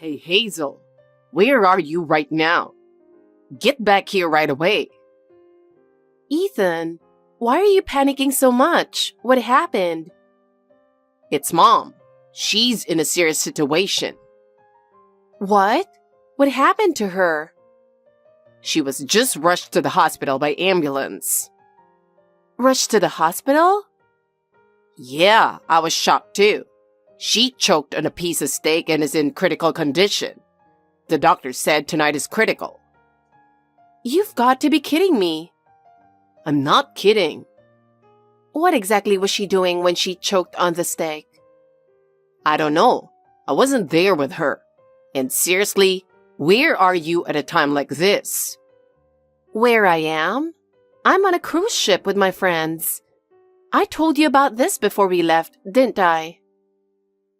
Hey Hazel, where are you right now? Get back here right away. Ethan, why are you panicking so much? What happened? It's Mom. She's in a serious situation. What? What happened to her? She was just rushed to the hospital by ambulance. Rushed to the hospital? Yeah, I was shocked too. She choked on a piece of steak and is in critical condition. The doctor said tonight is critical. You've got to be kidding me. I'm not kidding. What exactly was she doing when she choked on the steak? I don't know. I wasn't there with her. And seriously, where are you at a time like this? Where I am? I'm on a cruise ship with my friends. I told you about this before we left, didn't I?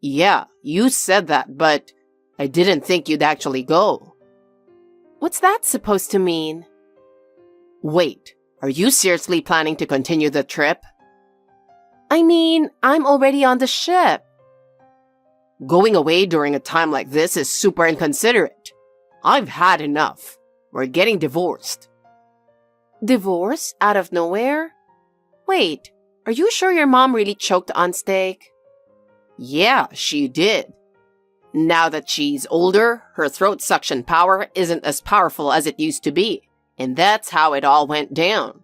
Yeah, you said that, but I didn't think you'd actually go. What's that supposed to mean? Wait, are you seriously planning to continue the trip? I mean, I'm already on the ship. Going away during a time like this is super inconsiderate. I've had enough. We're getting divorced. Divorce out of nowhere? Wait, are you sure your mom really choked on steak? Yeah, she did. Now that she's older, her throat suction power isn't as powerful as it used to be, and that's how it all went down.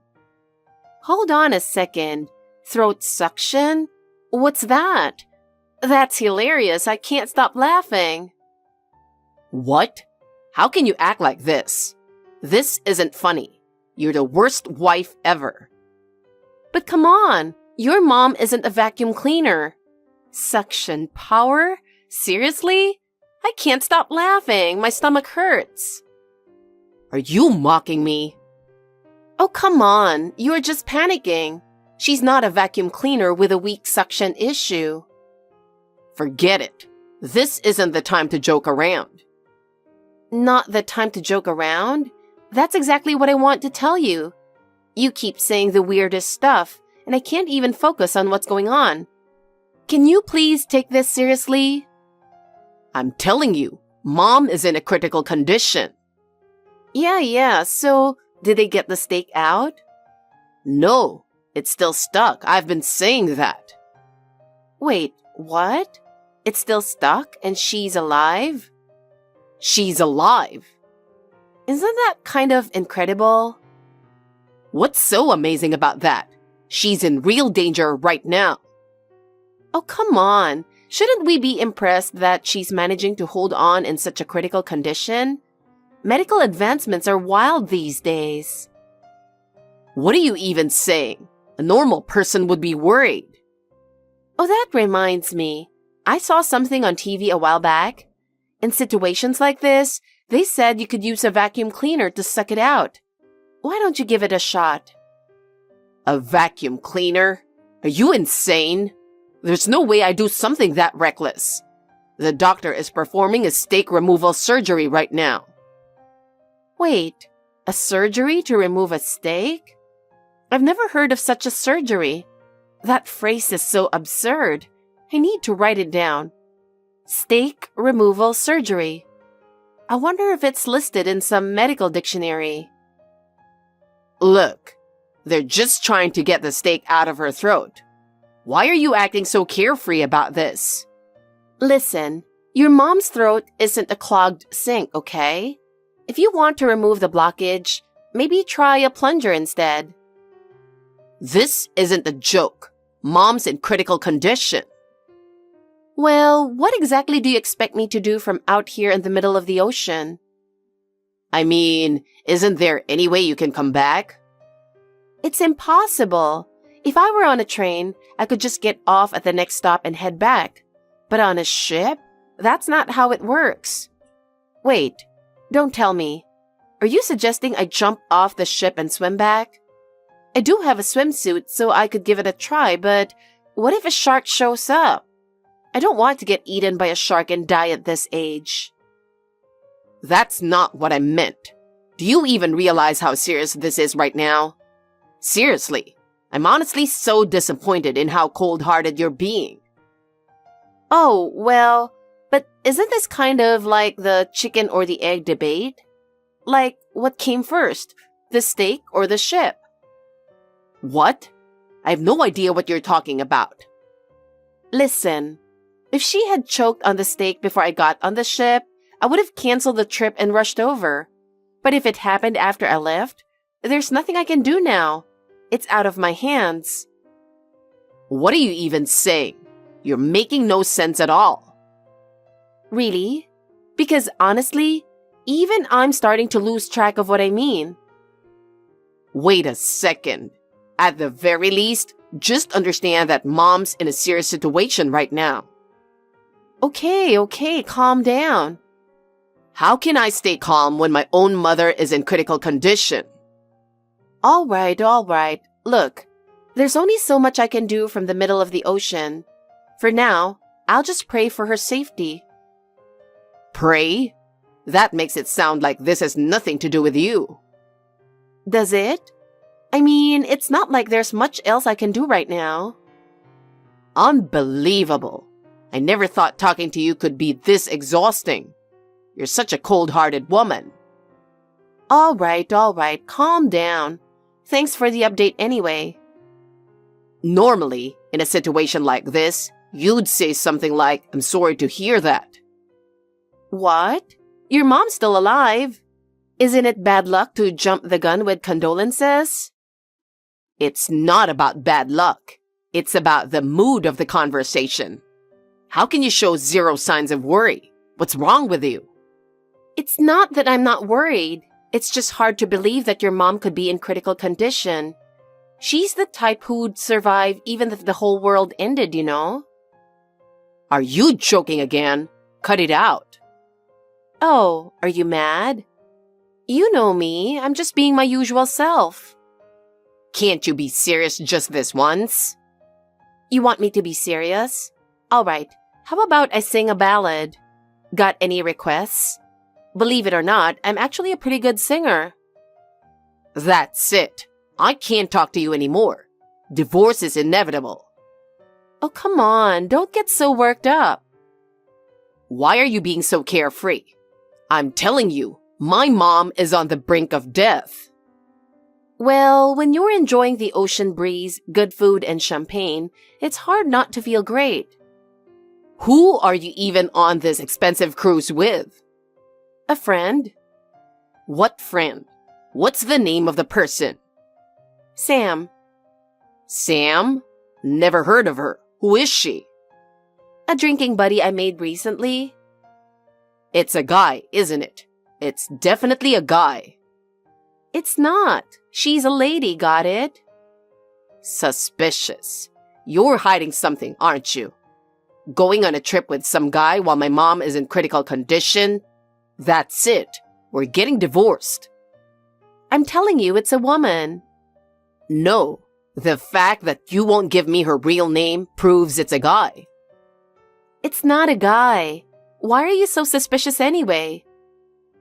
Hold on a second. Throat suction? What's that? That's hilarious. I can't stop laughing. What? How can you act like this? This isn't funny. You're the worst wife ever. But come on, your mom isn't a vacuum cleaner. Suction power? Seriously? I can't stop laughing. My stomach hurts. Are you mocking me? Oh, come on. You're just panicking. She's not a vacuum cleaner with a weak suction issue. Forget it. This isn't the time to joke around. Not the time to joke around? That's exactly what I want to tell you. You keep saying the weirdest stuff, and I can't even focus on what's going on. Can you please take this seriously? I'm telling you, Mom is in a critical condition. Yeah, so did they get the steak out? No, it's still stuck. I've been saying that. Wait, what? It's still stuck and she's alive? She's alive. Isn't that kind of incredible? What's so amazing about that? She's in real danger right now. Oh, come on. Shouldn't we be impressed that she's managing to hold on in such a critical condition? Medical advancements are wild these days. What are you even saying? A normal person would be worried. Oh, that reminds me. I saw something on TV a while back. In situations like this, they said you could use a vacuum cleaner to suck it out. Why don't you give it a shot? A vacuum cleaner? Are you insane? There's no way I do something that reckless. The doctor is performing a steak removal surgery right now. Wait, a surgery to remove a steak? I've never heard of such a surgery. That phrase is so absurd. I need to write it down. Steak removal surgery. I wonder if it's listed in some medical dictionary. Look, they're just trying to get the steak out of her throat. Why are you acting so carefree about this? Listen, your mom's throat isn't a clogged sink, okay? If you want to remove the blockage, maybe try a plunger instead. This isn't a joke. Mom's in critical condition. Well, what exactly do you expect me to do from out here in the middle of the ocean? I mean, isn't there any way you can come back? It's impossible. If I were on a train, I could just get off at the next stop and head back. But on a ship, that's not how it works. Wait, don't tell me. Are you suggesting I jump off the ship and swim back? I do have a swimsuit, so I could give it a try, but what if a shark shows up? I don't want to get eaten by a shark and die at this age. That's not what I meant. Do you even realize how serious this is right now? Seriously, I'm honestly so disappointed in how cold-hearted you're being. Oh, well, But isn't this kind of like the chicken or the egg debate? Like, what came first, the steak or the ship? What? I have no idea what you're talking about. Listen, if she had choked on the steak before I got on the ship, I would have canceled the trip and rushed over. But if it happened after I left, there's nothing I can do now. It's out of my hands. What are you even saying? You're making no sense at all. Really? Because honestly, even I'm starting to lose track of what I mean. Wait a second. At the very least, just understand that Mom's in a serious situation right now. Okay, calm down. How can I stay calm when my own mother is in critical condition? All right. Look, there's only so much I can do from the middle of the ocean. For now, I'll just pray for her safety. Pray? That makes it sound like this has nothing to do with you. Does it? I mean, it's not like there's much else I can do right now. Unbelievable. I never thought talking to you could be this exhausting. You're such a cold-hearted woman. All right, calm down. Thanks for the update anyway. Normally, in a situation like this, you'd say something like, "I'm sorry to hear that." What? Your mom's still alive. Isn't it bad luck to jump the gun with condolences? It's not about bad luck. It's about the mood of the conversation. How can you show zero signs of worry? What's wrong with you? It's not that I'm not worried. It's just hard to believe that your mom could be in critical condition. She's the type who'd survive even if the whole world ended, you know? Are you joking again? Cut it out. Oh, are you mad? You know me. I'm just being my usual self. Can't you be serious just this once? You want me to be serious? All right. How about I sing a ballad? Got any requests? Believe it or not, I'm actually a pretty good singer. That's it. I can't talk to you anymore. Divorce is inevitable. Oh, come on. Don't get so worked up. Why are you being so carefree? I'm telling you, my mom is on the brink of death. Well, when you're enjoying the ocean breeze, good food, and champagne, it's hard not to feel great. Who are you even on this expensive cruise with? A friend. What friend? What's the name of the person? Sam. Sam? Never heard of her. Who is she? A drinking buddy I made recently. It's a guy, isn't it? It's definitely a guy. It's not. She's a lady, got it? Suspicious. You're hiding something, aren't you? Going on a trip with some guy while my mom is in critical condition? That's it. We're getting divorced. I'm telling you, it's a woman. No. The fact that you won't give me her real name proves it's a guy. It's not a guy. Why are you so suspicious anyway?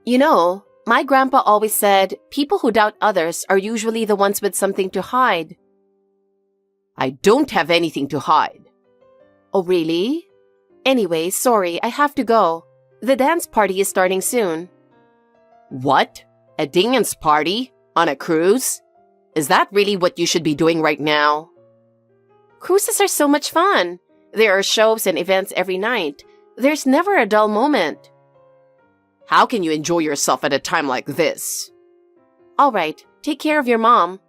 You know, my grandpa always said people who doubt others are usually the ones with something to hide. I don't have anything to hide. Oh, really? Anyway, sorry, I have to go. The dance party is starting soon. What? A dance party? On a cruise? Is that really what you should be doing right now? Cruises are so much fun. There are shows and events every night. There's never a dull moment. How can you enjoy yourself at a time like this? All right, take care of your mom.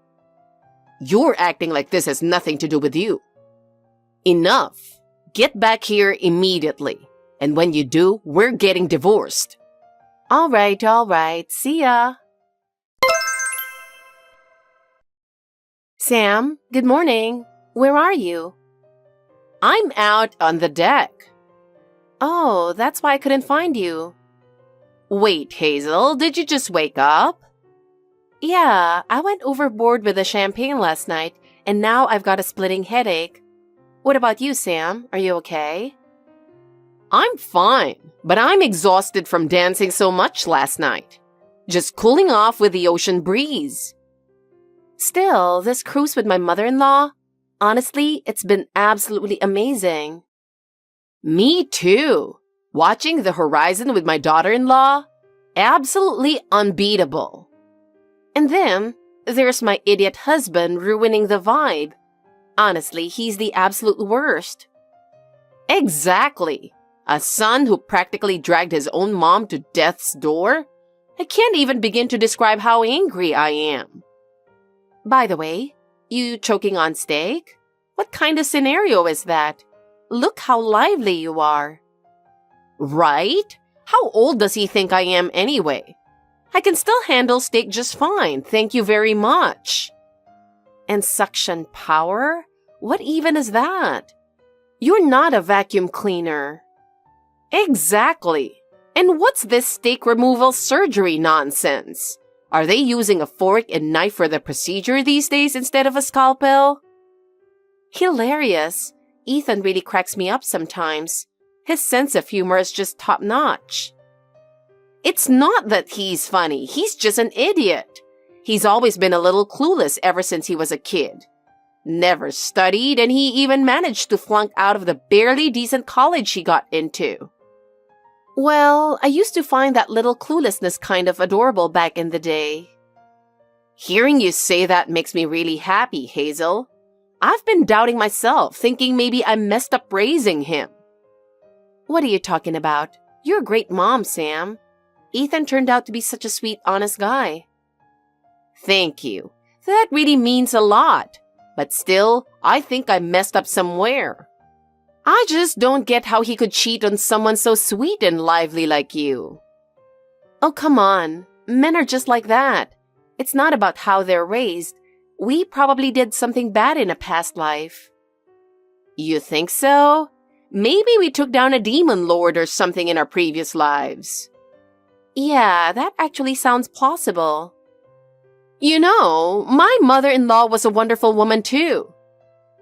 You're acting like this has nothing to do with you. Enough. Get back here immediately. And when you do, we're getting divorced. All right. See ya. Sam, good morning. Where are you? I'm out on the deck. Oh, that's why I couldn't find you. Wait, Hazel, did you just wake up? Yeah, I went overboard with the champagne last night, and now I've got a splitting headache. What about you, Sam? Are you okay? I'm fine, but I'm exhausted from dancing so much last night. Just cooling off with the ocean breeze. Still, this cruise with my mother-in-law, honestly, it's been absolutely amazing. Me too. Watching the horizon with my daughter-in-law? Absolutely unbeatable. And then, there's my idiot husband ruining the vibe. Honestly, he's the absolute worst. Exactly. A son who practically dragged his own mom to death's door? I can't even begin to describe how angry I am. By the way, you choking on steak? What kind of scenario is that? Look how lively you are. Right? How old does he think I am anyway? I can still handle steak just fine, thank you very much. And suction power? What even is that? You're not a vacuum cleaner. Exactly. And what's this steak removal surgery nonsense? Are they using a fork and knife for the procedure these days instead of a scalpel? Hilarious. Ethan really cracks me up sometimes. His sense of humor is just top-notch. It's not that he's funny, he's just an idiot. He's always been a little clueless ever since he was a kid. Never studied, and he even managed to flunk out of the barely decent college he got into. Well, I used to find that little cluelessness kind of adorable back in the day. Hearing you say that makes me really happy, Hazel. I've been doubting myself, thinking maybe I messed up raising him. What are you talking about? You're a great mom, Sam. Ethan turned out to be such a sweet, honest guy. Thank you. That really means a lot. But still, I think I messed up somewhere. I just don't get how he could cheat on someone so sweet and lively like you. Oh, come on. Men are just like that. It's not about how they're raised. We probably did something bad in a past life. You think so? Maybe we took down a demon lord or something in our previous lives. Yeah, that actually sounds plausible. You know, my mother-in-law was a wonderful woman too.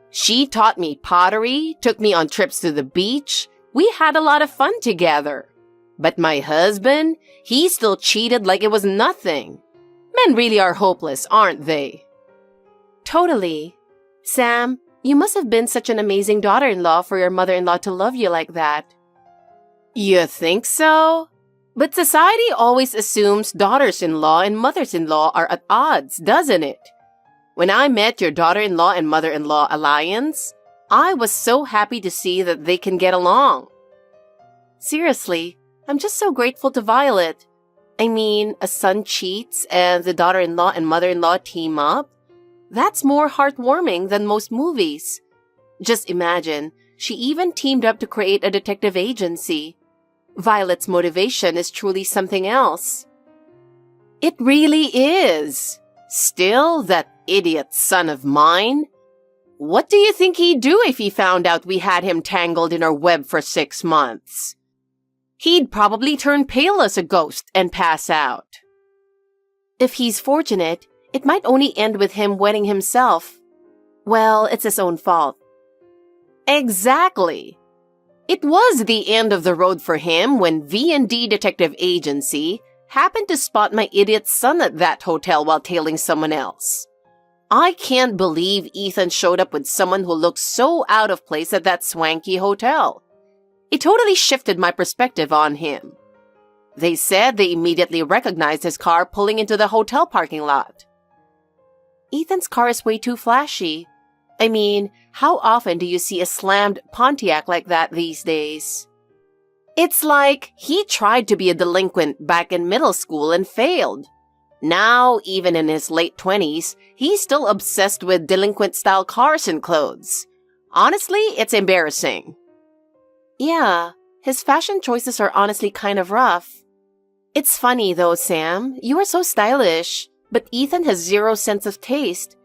She taught me pottery, took me on trips to the beach. We had a lot of fun together. But my husband, he still cheated like it was nothing. Men really are hopeless, aren't they? Totally. Sam, you must have been such an amazing daughter-in-law for your mother-in-law to love you like that. You think so? But society always assumes daughters-in-law and mothers-in-law are at odds, doesn't it? When I met your daughter-in-law and mother-in-law alliance, I was so happy to see that they can get along. Seriously, I'm just so grateful to Violet. I mean, a son cheats and the daughter-in-law and mother-in-law team up? That's more heartwarming than most movies. Just imagine, she even teamed up to create a detective agency. Violet's motivation is truly something else. It really is. Still, that idiot son of mine. What do you think he'd do if he found out we had him tangled in our web for 6 months? He'd probably turn pale as a ghost and pass out. If he's fortunate, it might only end with him wetting himself. Well, it's his own fault. Exactly. It was the end of the road for him when V&D Detective Agency happened to spot my idiot son at that hotel while tailing someone else. I can't believe Ethan showed up with someone who looked so out of place at that swanky hotel. It totally shifted my perspective on him. They said they immediately recognized his car pulling into the hotel parking lot. Ethan's car is way too flashy. I mean, how often do you see a slammed Pontiac like that these days? It's like he tried to be a delinquent back in middle school and failed. Now, even in his late 20s, he's still obsessed with delinquent-style cars and clothes. Honestly, it's embarrassing. Yeah, his fashion choices are honestly kind of rough. It's funny though, Sam. You are so stylish, but Ethan has zero sense of taste.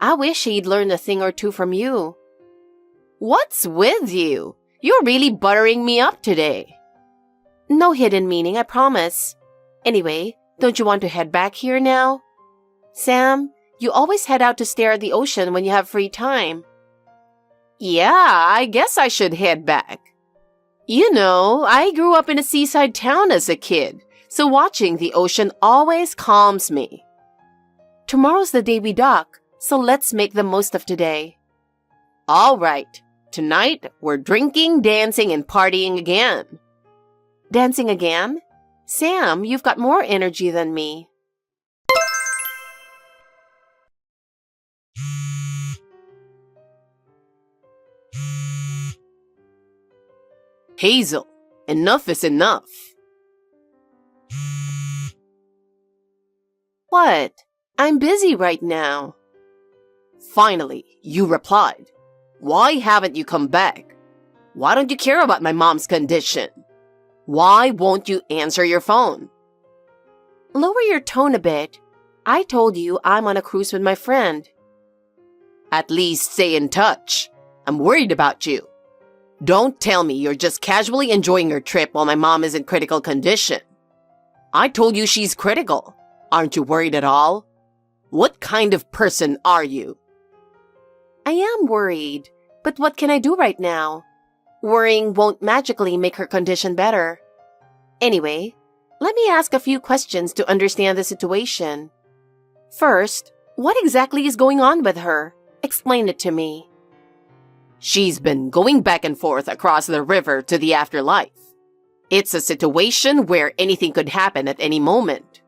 I wish he'd learn a thing or two from you. What's with you? You're really buttering me up today. No hidden meaning, I promise. Anyway, don't you want to head back here now? Sam, you always head out to stare at the ocean when you have free time. Yeah, I guess I should head back. You know, I grew up in a seaside town as a kid, so watching the ocean always calms me. Tomorrow's the day we dock, so let's make the most of today. All right. Tonight, we're drinking, dancing, and partying again. Dancing again? Sam, you've got more energy than me. Hazel, enough is enough. What? I'm busy right now. Finally, you replied. Why haven't you come back? Why don't you care about my mom's condition? Why won't you answer your phone? Lower your tone a bit. I told you I'm on a cruise with my friend. At least stay in touch. I'm worried about you. Don't tell me you're just casually enjoying your trip while my mom is in critical condition. I told you she's critical. Aren't you worried at all? What kind of person are you? I am worried, but what can I do right now? Worrying won't magically make her condition better. Anyway, let me ask a few questions to understand the situation. First, what exactly is going on with her? Explain it to me. She's been going back and forth across the river to the afterlife. It's a situation where anything could happen at any moment.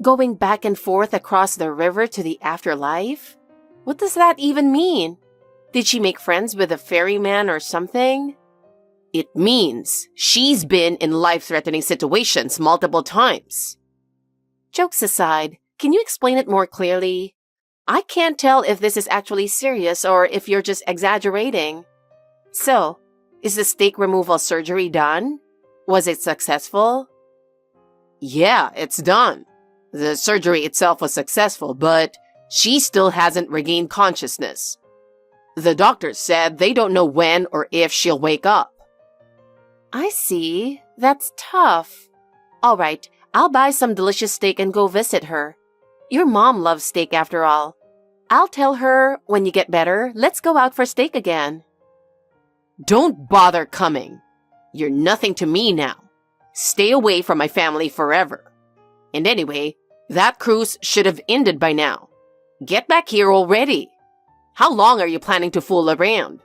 Going back and forth across the river to the afterlife? What does that even mean? Did she make friends with a ferryman or something? It means she's been in life-threatening situations multiple times. Jokes aside, can you explain it more clearly? I can't tell if this is actually serious or if you're just exaggerating. So, is the stake removal surgery done? Was it successful? Yeah, it's done. The surgery itself was successful, but she still hasn't regained consciousness. The doctors said they don't know when or if she'll wake up. I see. That's tough. All right, I'll buy some delicious steak and go visit her. Your mom loves steak after all. I'll tell her, when you get better, let's go out for steak again. Don't bother coming. You're nothing to me now. Stay away from my family forever. And anyway, that cruise should have ended by now. Get back here already. How long are you planning to fool around?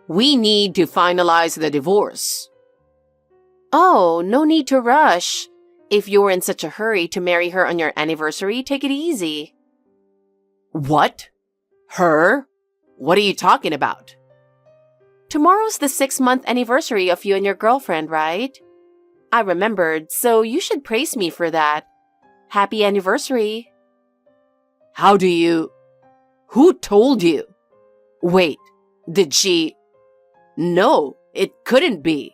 We need to finalize the divorce. Oh, no need to rush. If you're in such a hurry to marry her on your anniversary, take it easy. What? Her? What are you talking about? Tomorrow's the 6-month anniversary of you and your girlfriend, right? I remembered, so you should praise me for that. Happy anniversary. How do you... Who told you? Wait, did she... No, it couldn't be.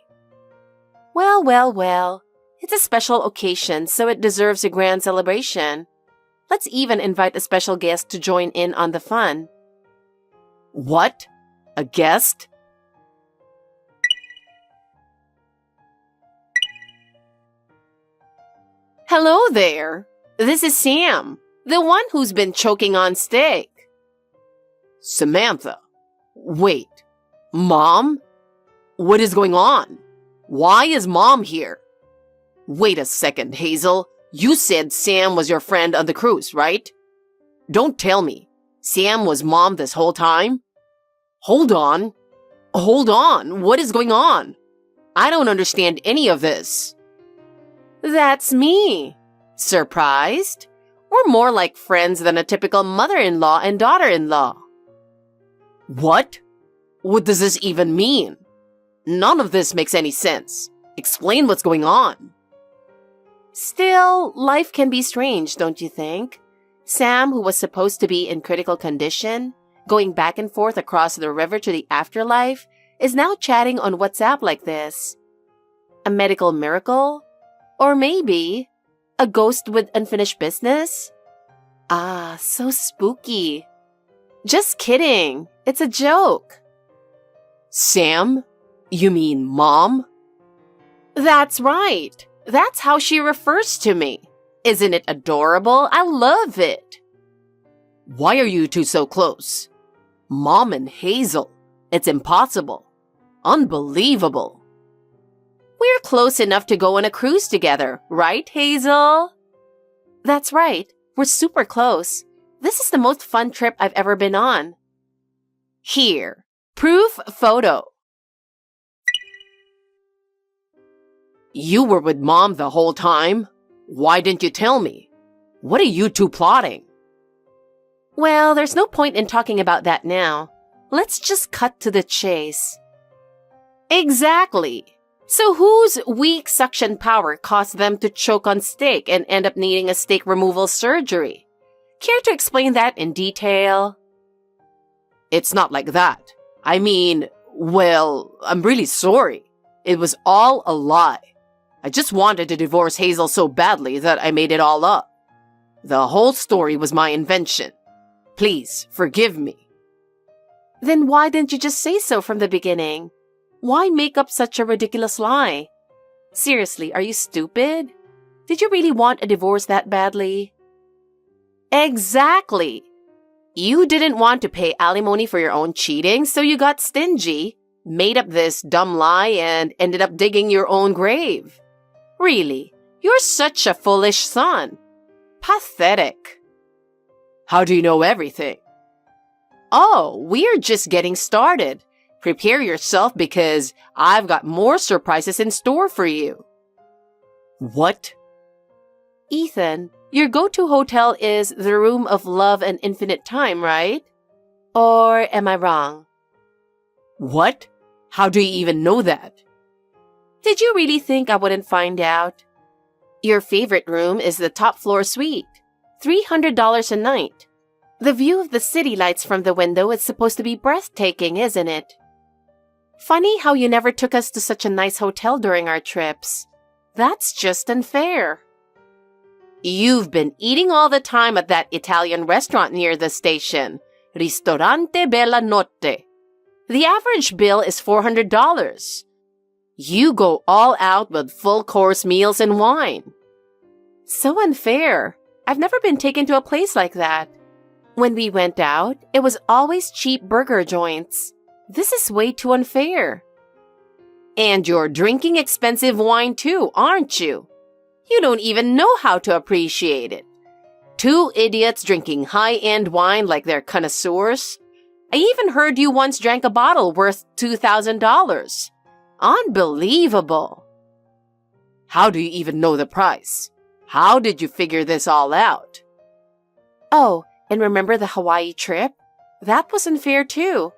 Well. It's a special occasion, so it deserves a grand celebration. Let's even invite a special guest to join in on the fun. What? A guest? Hello there. This is Sam, the one who's been choking on steak. Samantha. Wait. Mom? What is going on? Why is Mom here? Wait a second, Hazel. You said Sam was your friend on the cruise, right? Don't tell me. Sam was Mom this whole time? Hold on. What is going on? I don't understand any of this. That's me. Surprised? We're more like friends than a typical mother-in-law and daughter-in-law. What? What does this even mean? None of this makes any sense. Explain what's going on. Still, life can be strange, don't you think? Sam, who was supposed to be in critical condition, going back and forth across the river to the afterlife, is now chatting on WhatsApp like this. A medical miracle? Or maybe a ghost with unfinished business? Ah, so spooky. Just kidding. It's a joke. Sam? You mean Mom? That's right. That's how she refers to me. Isn't it adorable? I love it. Why are you two so close? Mom and Hazel. It's impossible. Unbelievable. We're close enough to go on a cruise together, right, Hazel? That's right. We're super close. This is the most fun trip I've ever been on. Here, proof photo. You were with Mom the whole time? Why didn't you tell me? What are you two plotting? Well, there's no point in talking about that now. Let's just cut to the chase. Exactly. So whose weak suction power caused them to choke on steak and end up needing a steak removal surgery? Care to explain that in detail? It's not like that. I mean, well, I'm really sorry. It was all a lie. I just wanted to divorce Hazel so badly that I made it all up. The whole story was my invention. Please, forgive me. Then why didn't you just say so from the beginning? Why make up such a ridiculous lie? Seriously, are you stupid? Did you really want a divorce that badly? Exactly. You didn't want to pay alimony for your own cheating, so you got stingy, made up this dumb lie, and ended up digging your own grave. Really, you're such a foolish son. Pathetic. How do you know everything? Oh, we're just getting started. Prepare yourself because I've got more surprises in store for you. What? Ethan, your go-to hotel is the Room of Love and Infinite Time, right? Or am I wrong? What? How do you even know that? Did you really think I wouldn't find out? Your favorite room is the top floor suite, $300 a night. The view of the city lights from the window is supposed to be breathtaking, isn't it? Funny how you never took us to such a nice hotel during our trips. That's just unfair. You've been eating all the time at that Italian restaurant near the station, Ristorante Bella Notte. The average bill is $400. You go all out with full-course meals and wine. So unfair. I've never been taken to a place like that. When we went out, it was always cheap burger joints. This is way too unfair. And you're drinking expensive wine too, aren't you? You don't even know how to appreciate it. Two idiots drinking high-end wine like they're connoisseurs. I even heard you once drank a bottle worth $2,000. Unbelievable. How do you even know the price? How did you figure this all out? Oh, and remember the Hawaii trip? That was unfair too.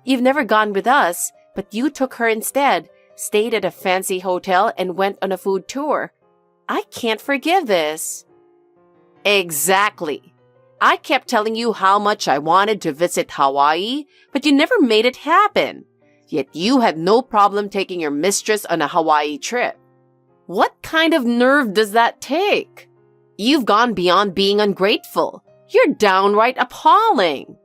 You've never gone with us, but you took her instead, stayed at a fancy hotel, and went on a food tour. I can't forgive this. Exactly. I kept telling you how much I wanted to visit Hawaii, but you never made it happen. Yet you had no problem taking your mistress on a Hawaii trip. What kind of nerve does that take? You've gone beyond being ungrateful. You're downright appalling.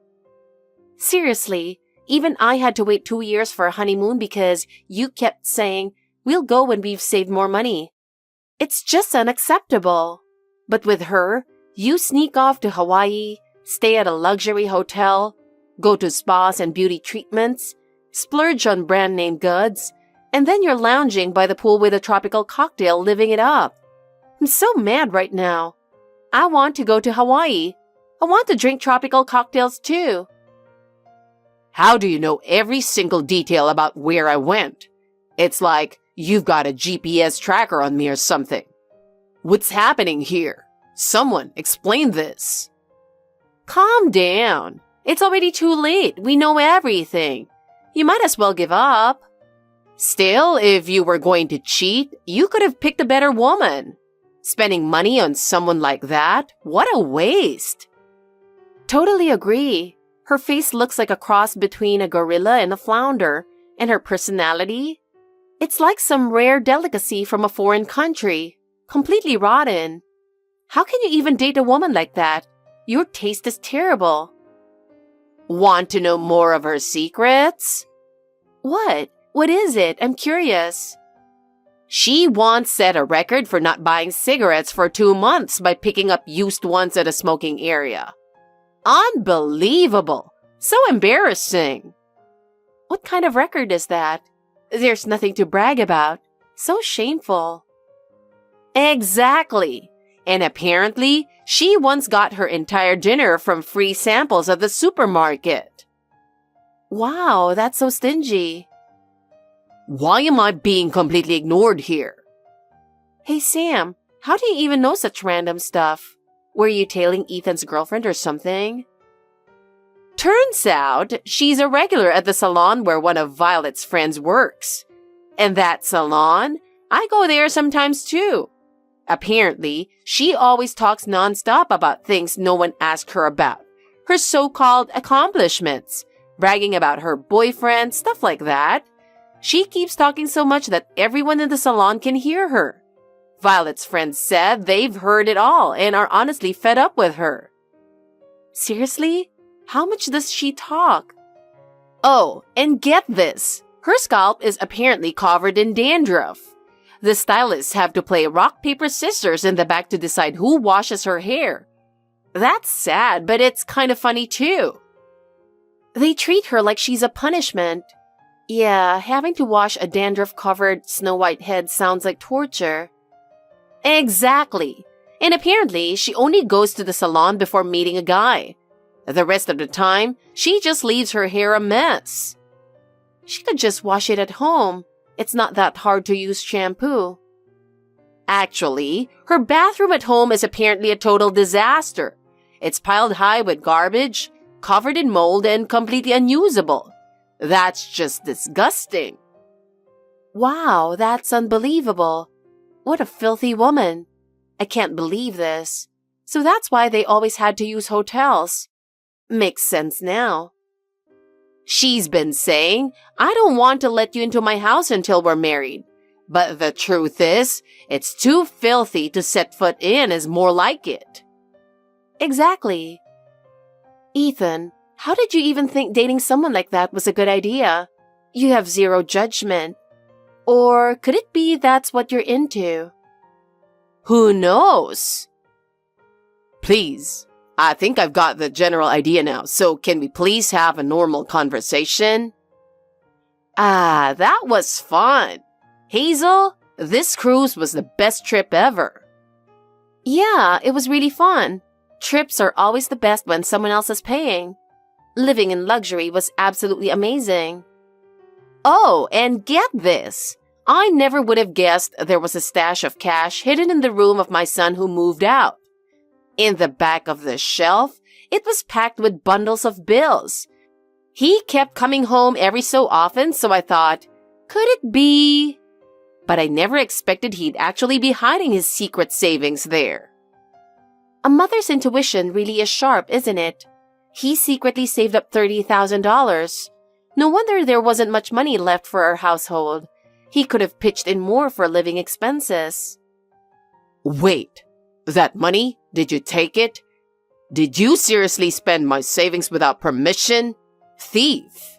Seriously, even I had to wait 2 years for a honeymoon because you kept saying, we'll go when we've saved more money. It's just unacceptable. But with her, you sneak off to Hawaii, stay at a luxury hotel, go to spas and beauty treatments, splurge on brand name goods, and then you're lounging by the pool with a tropical cocktail, living it up. I'm so mad right now. I want to go to Hawaii. I want to drink tropical cocktails too. How do you know every single detail about where I went? It's like you've got a GPS tracker on me or something. What's happening here? Someone explain this. Calm down. It's already too late. We know everything. You might as well give up. Still, if you were going to cheat, you could have picked a better woman. Spending money on someone like that? What a waste. Totally agree. Her face looks like a cross between a gorilla and a flounder. And her personality? It's like some rare delicacy from a foreign country. Completely rotten. How can you even date a woman like that? Your taste is terrible. Want to know more of her secrets? What? What is it? I'm curious. She once set a record for not buying cigarettes for 2 months by picking up used ones at a smoking area. Unbelievable! So embarrassing. What kind of record is that? There's nothing to brag about. So shameful. Exactly. And apparently, she once got her entire dinner from free samples at the supermarket. Wow, that's so stingy. Why am I being completely ignored here? Hey Sam, how do you even know such random stuff? Were you tailing Ethan's girlfriend or something? Turns out she's a regular at the salon where one of Violet's friends works. And that salon, I go there sometimes too. Apparently, she always talks nonstop about things no one asked her about. Her so-called accomplishments, bragging about her boyfriend, stuff like that. She keeps talking so much that everyone in the salon can hear her. Violet's friends said they've heard it all and are honestly fed up with her. Seriously? How much does she talk? Oh, and get this. Her scalp is apparently covered in dandruff. The stylists have to play rock, paper, scissors in the back to decide who washes her hair. That's sad, but it's kind of funny too. They treat her like she's a punishment. Yeah, having to wash a dandruff-covered Snow White head sounds like torture. Exactly. And apparently, she only goes to the salon before meeting a guy. The rest of the time, she just leaves her hair a mess. She could just wash it at home. It's not that hard to use shampoo. Actually, her bathroom at home is apparently a total disaster. It's piled high with garbage, covered in mold, and completely unusable. That's just disgusting. Wow, that's unbelievable. What a filthy woman. I can't believe this. So that's why they always had to use hotels. Makes sense now. She's been saying, I don't want to let you into my house until we're married. But the truth is, it's too filthy to set foot in is more like it. Exactly. Ethan, how did you even think dating someone like that was a good idea? You have zero judgment. Or could it be that's what you're into? Who knows? Please, I think I've got the general idea now, so can we please have a normal conversation? That was fun. Hazel, this cruise was the best trip ever. Yeah, it was really fun. Trips are always the best when someone else is paying. Living in luxury was absolutely amazing. Oh, and get this. I never would have guessed there was a stash of cash hidden in the room of my son who moved out. In the back of the shelf, it was packed with bundles of bills. He kept coming home every so often, so I thought, could it be? But I never expected he'd actually be hiding his secret savings there. A mother's intuition really is sharp, isn't it? He secretly saved up $30,000. No wonder there wasn't much money left for our household. He could have pitched in more for living expenses. Wait, that money? Did you take it? Did you seriously spend my savings without permission? Thief!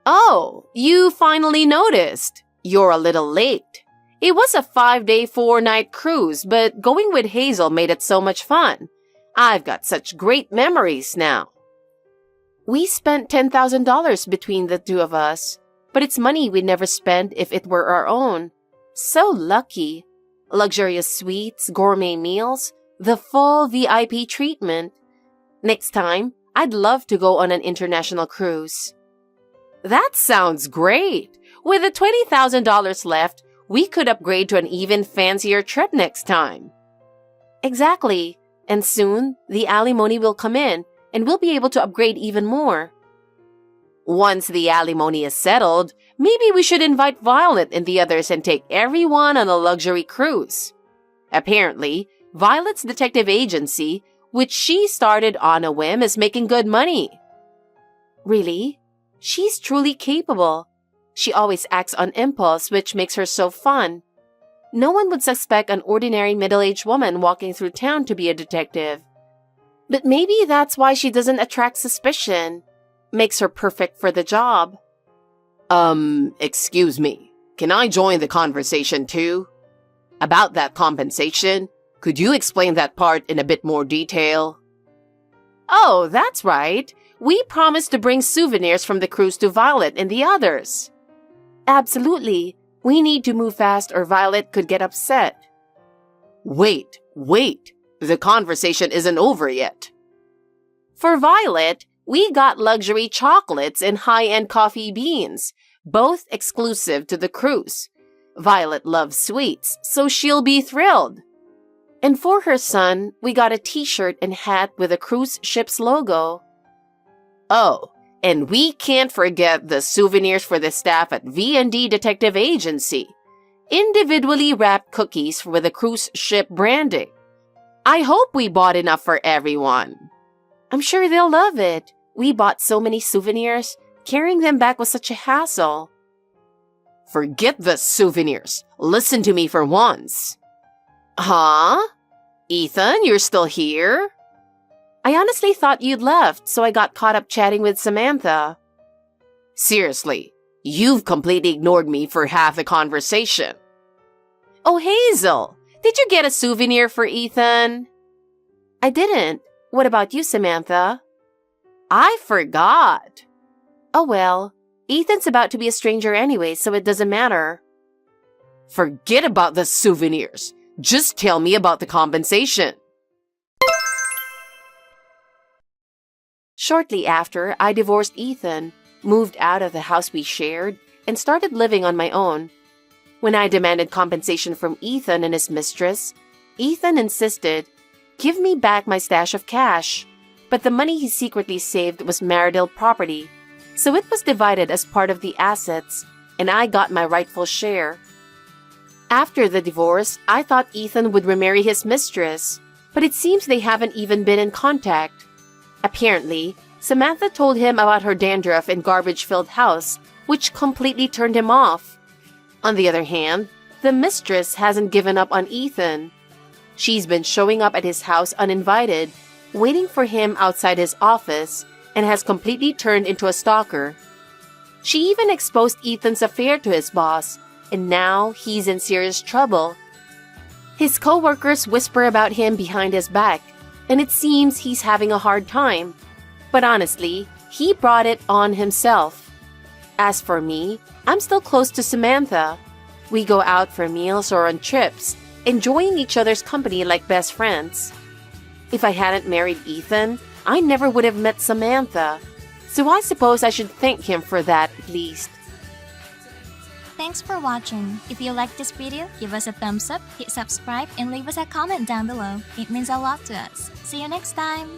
Oh, you finally noticed. You're a little late. It was a 5-day, 4-night cruise, but going with Hazel made it so much fun. I've got such great memories now. We spent $10,000 between the two of us, but it's money we'd never spend if it were our own. So lucky. Luxurious suites, gourmet meals, the full VIP treatment. Next time, I'd love to go on an international cruise. That sounds great. With the $20,000 left, we could upgrade to an even fancier trip next time. Exactly. And soon, the alimony will come in, and we'll be able to upgrade even more. Once the alimony is settled, maybe we should invite Violet and the others and take everyone on a luxury cruise. Apparently, Violet's detective agency, which she started on a whim, is making good money. Really? She's truly capable. She always acts on impulse, which makes her so fun. No one would suspect an ordinary middle-aged woman walking through town to be a detective. But maybe that's why she doesn't attract suspicion. Makes her perfect for the job. Excuse me. Can I join the conversation too? About that compensation, could you explain that part in a bit more detail? Oh, that's right. We promised to bring souvenirs from the cruise to Violet and the others. Absolutely. We need to move fast or Violet could get upset. Wait. The conversation isn't over yet. For Violet, we got luxury chocolates and high-end coffee beans, both exclusive to the cruise. Violet loves sweets, so she'll be thrilled. And for her son, we got a t-shirt and hat with a cruise ship's logo. Oh, and we can't forget the souvenirs for the staff at V&D Detective Agency. Individually wrapped cookies with the cruise ship branding. I hope we bought enough for everyone. I'm sure they'll love it. We bought so many souvenirs. Carrying them back was such a hassle. Forget the souvenirs. Listen to me for once. Huh? Ethan, you're still here? I honestly thought you'd left, so I got caught up chatting with Samantha. Seriously, you've completely ignored me for half the conversation. Oh, Hazel, did you get a souvenir for Ethan? I didn't. What about you, Samantha? I forgot. Oh well, Ethan's about to be a stranger anyway, so it doesn't matter. Forget about the souvenirs. Just tell me about the compensation. Shortly after, I divorced Ethan, moved out of the house we shared, and started living on my own. When I demanded compensation from Ethan and his mistress, Ethan insisted, "Give me back my stash of cash." But the money he secretly saved was marital property, so it was divided as part of the assets, and I got my rightful share. After the divorce, I thought Ethan would remarry his mistress, but it seems they haven't even been in contact. Apparently, Samantha told him about her dandruff and garbage-filled house, which completely turned him off. On the other hand, the mistress hasn't given up on Ethan. She's been showing up at his house uninvited, waiting for him outside his office, and has completely turned into a stalker. She even exposed Ethan's affair to his boss, and now he's in serious trouble. His co-workers whisper about him behind his back, and it seems he's having a hard time. But honestly, he brought it on himself. As for me, I'm still close to Samantha. We go out for meals or on trips, enjoying each other's company like best friends. If I hadn't married Ethan, I never would have met Samantha. So I suppose I should thank him for that at least. Thanks for watching. If you liked this video, give us a thumbs up, hit subscribe, and leave us a comment down below. It means a lot to us. See you next time!